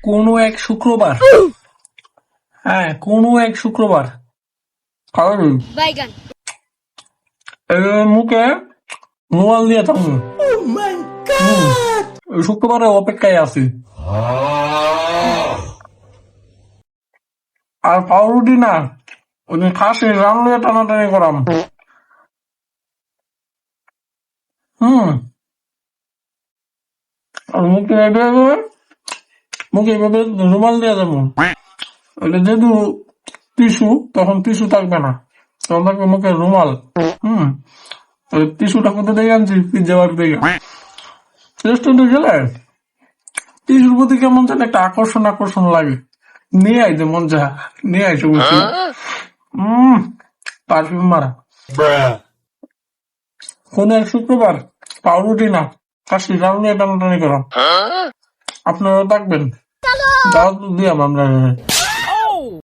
কোনো এক শুক্রবার, হ্যাঁ কোনো এক শুক্রবার কারণ বাইগান মুখে রুমাল দিয়ে থাকুন। শুক্রবারে অপেক্ষায় আছি। আর পাউরুটি না, ওই খাসি রানলে টানাটানি করাম। আর মুখে মুখে এভাবে রুমাল দিয়ে যাবো। ওইটা যেহেতু টিস্যু, তখন টিস্যু থাকবে না, তখন থাকবে মুখে রুমাল। টিস্যুটা কোথা থেকে আনছি? পিজ্জা বাড়ি থেকে। রেস্টুরেন্টে গেলে টিস্যুর প্রতি কেমন যেন একটা আকর্ষণ আকর্ষণ লাগে। নিয়ে আইতে মন যা, নিয়ে আইসে বলছি। পারফিউম মারা। কোন এক শুক্রবার পাউরুটি না, খাসি রান্না টানাটানি করা। আপনারা থাকবেন, দাওয়াত দিয়াম আমরা।